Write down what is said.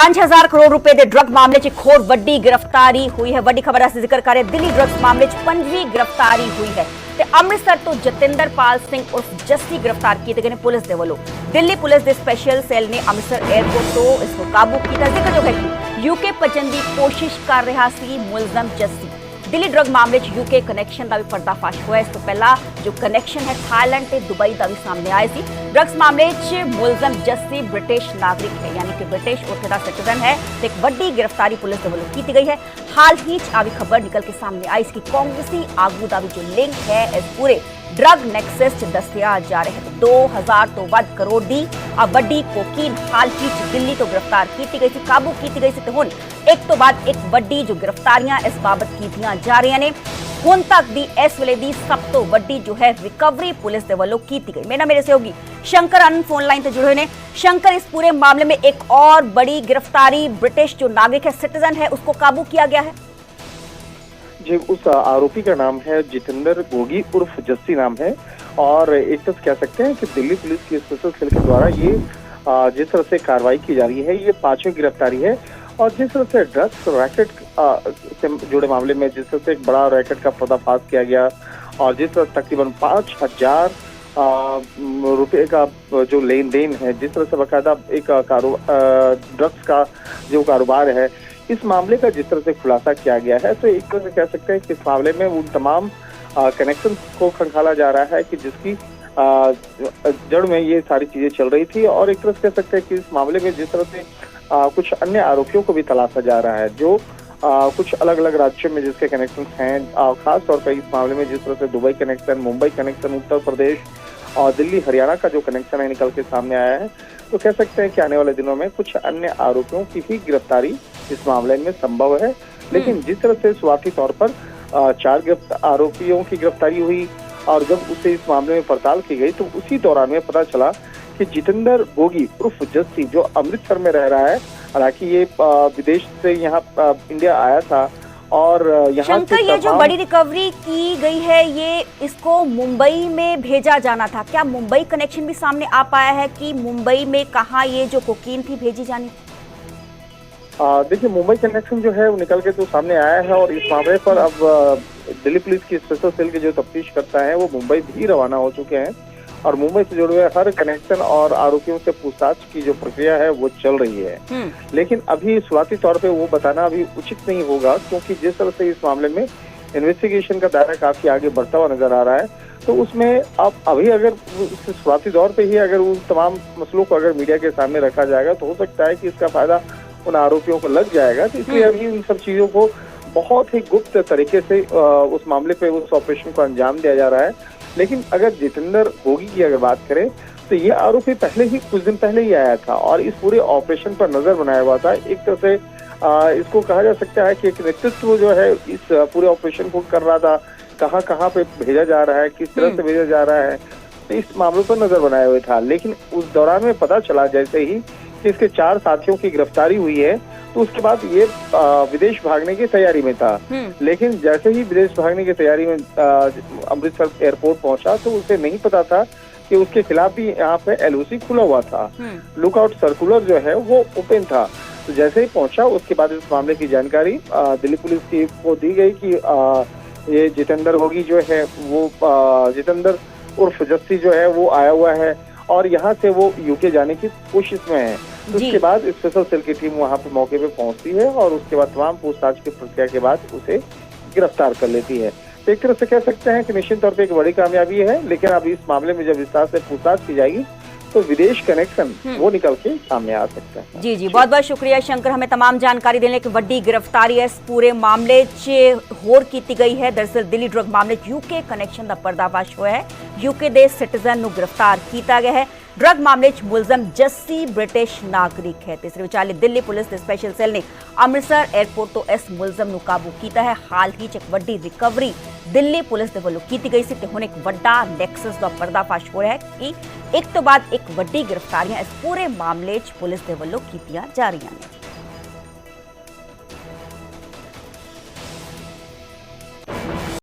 5,000 करोड़ रुपए के ड्रग मामले च एक होर वड्डी गिरफ्तारी हुई है। वड्डी खबर असीं जिक्र कर रहे दिल्ली ड्रग्स मामले च 5वीं गिरफ्तारी हुई है ते अमृतसर तो जतिंदर पाल सिंह उर्फ जस्सी गिरफ्तार किए गए पुलिस के वालों। दिल्ली पुलिस के स्पेशल सेल ने अमृतसर एयरपोर्ट तो इसको काबू किया। जिक्र जो है कि यूके भजन की कोशिश कर रहा सी मुलजम जस्सी। दिल्ली ड्रग मामले च यूके कनैक्शन का भी पर्दाफाश हुआ। इस तो पहला जो कनैक्शन है थाईलैंड से दुबई का भी सामने आया सी। ड्रग्स मामले च मुलजम जस्सी ब्रिटिश नागरिक है, यानी कि ब्रिटिश उत्थे दा सिटीजन है। एक बड़ी गिरफ्तारी पुलिस के वालों की गई है। हाल ही आ भी खबर निकल के सामने आई इसकी कांग्रेसी आगू का भी जो लिंक है इस पूरे ड्रग नैक्सस दसिया जा रहे हैं। 2000 तो वध करोड़ की वड्डी कोकीन हाल ही दिल्ली तो गिरफ्तार की गई थी, काबू की गई थी। हुण एक तो बाद एक वड्डी जो गिरफ्तारियां इस बाबत कीतियां जा रही ने। हुण तक दी इस वेले दी सब तो वड्डी जो है रिकवरी पुलिस के वालों की गई। मेरे सहयोगी शंकर आनंद फोन लाइन से जुड़े हुए हैं। शंकर, इस पूरे मामले में एक और बड़ी गिरफ्तारी, ब्रिटिश जो नागरिक है, सिटीजन है, उसको काबू किया गया है। जी, उस आरोपी का नाम है जितेंद्र गोगी उर्फ जस्सी नाम है। और एक तरह कह सकते हैं कि दिल्ली पुलिस की स्पेशल सेल के द्वारा ये जिस तरह से कार्रवाई की जा रही है, ये 5वीं गिरफ्तारी है। और जिस तरह से ड्रग्स रैकेट से जुड़े मामले में जिस तरह से एक बड़ा रैकेट का पर्दाफाश किया गया और जिस तरह तकरीबन 5,000 रुपए का जो लेन देन है, जिस तरह से बाकायदा एक ड्रग्स का जो कारोबार है, इस मामले का जिस तरह से खुलासा किया गया है, तो एक तरह से कह सकते हैं कि इस मामले में उन तमाम कनेक्शन को खंगाला जा रहा है कि जिसकी जड़ में ये सारी चीजें चल रही थी। और एक तरह से कह सकते हैं कि इस मामले में जिस तरह से कुछ अन्य आरोपियों को भी तलाशा जा रहा है जो कुछ अलग अलग राज्यों में जिसके कनेक्शन हैं। खास तौर पर इस मामले में जिस तरह से Dubai connection, Mumbai connection, Uttar Pradesh और दिल्ली हरियाणा का जो कनेक्शन है निकल के सामने आया है, तो कह सकते हैं कि आने वाले दिनों में कुछ अन्य आरोपियों की भी गिरफ्तारी इस मामले में संभव है। लेकिन जिस तरह से शुरुआती तौर पर 4 आरोपियों की गिरफ्तारी हुई और जब उसे इस मामले में पड़ताल की गई तो उसी दौरान में पता चला कि जितेंद्र गोगी उर्फ जस्सी जो अमृतसर में रह रहा है, हालांकि ये विदेश से यहाँ इंडिया आया था और यहाँ शंकर, ये जो बड़ी रिकवरी की गई है, ये इसको मुंबई में भेजा जाना था। क्या मुंबई कनेक्शन भी सामने आ पाया है कि मुंबई में कहाँ ये जो कोकीन थी भेजी जानी थी? देखिए, मुंबई कनेक्शन जो है वो निकल के तो सामने आया है और इस मामले पर अब दिल्ली पुलिस की स्पेशल सेल के जो तफ्तीश करता है वो मुंबई भी रवाना हो चुके हैं और मुंबई से जुड़े हुए हर कनेक्शन और आरोपियों से पूछताछ की जो प्रक्रिया है वो चल रही है। लेकिन अभी शुरुआती तौर पे वो बताना अभी उचित नहीं होगा, क्योंकि जिस तरह से इस मामले में इन्वेस्टिगेशन का दायरा काफी आगे बढ़ता हुआ नजर आ रहा है, तो उसमें अब अभी अगर शुरुआती दौर पे ही अगर उन तमाम मसलों को अगर मीडिया के सामने रखा जाएगा तो हो सकता है कि इसका फायदा उन आरोपियों को लग जाएगा। तो इसलिए अभी उन सब चीजों को बहुत ही गुप्त तरीके से उस मामले पे उस ऑपरेशन को अंजाम दिया जा रहा है। लेकिन अगर जितेंद्र गोगी की अगर बात करें तो ये आरोपी पहले ही कुछ दिन पहले ही आया था और इस पूरे ऑपरेशन पर नजर बनाया हुआ था। एक तरह से इसको कहा जा सकता है कि एक नेतृत्व जो है इस पूरे ऑपरेशन को कर रहा था, कहाँ कहाँ पे भेजा जा रहा है, किस तरह से भेजा जा रहा है, तो इस मामले पर नजर बनाए हुए था। लेकिन उस दौरान में पता चला जैसे ही कि इसके 4 साथियों की गिरफ्तारी हुई है, तो उसके बाद ये विदेश भागने की तैयारी में था। लेकिन जैसे ही विदेश भागने की तैयारी में अमृतसर एयरपोर्ट पहुंचा तो उसे नहीं पता था कि उसके खिलाफ भी यहाँ पे LOC खुला हुआ था, लुकआउट सर्कुलर जो है वो ओपन था। तो जैसे ही पहुंचा उसके बाद इस मामले की जानकारी दिल्ली पुलिस की को दी गई कि ये जितेंद्र गोगी जो है वो जितेंद्र उर्फ जस्सी जो है वो आया हुआ है और यहाँ से वो यूके जाने की कोशिश में है। तो उसके बाद स्पेशल सेल की टीम वहाँ पे मौके पे पहुँचती है और उसके बाद तमाम पूछताछ की प्रक्रिया के बाद उसे गिरफ्तार कर लेती है। तो एक तरह से कह सकते हैं कि निश्चित तौर पे एक बड़ी कामयाबी है। लेकिन अब इस मामले में जब विस्तार से पूछताछ की जाएगी तो विदेश कनेक्शन वो निकल के सामने आ सकता है। जी, बहुत बहुत शुक्रिया शंकर, हमें तमाम जानकारी देने की। बड़ी गिरफ्तारी है इस पूरे मामले च होर की गई है। दरअसल दिल्ली ड्रग मामले यूके कनेक्शन का पर्दाफाश हुआ है। यूके के सिटीजन को गिरफ्तार किया गया है। ड्रग मामले च मुलजम जस्सी ब्रिटिश नागरिक है। तीसरे विचाले दिल्ली पुलिस के स्पेशल सेल ने अमृतसर एयरपोर्ट तो इस मुलजम को काबू किया है। हाल ही एक वड्डी रिकवरी दिल्ली पुलिस के वालों की गई सी। हुण एक वड्डा नैक्सस का पर्दाफाश हो रहा है कि एक तो बाद एक वड्डी गिरफ्तारियां इस पूरे मामले च पुलिस के वालों कीतियां जा रही हैं।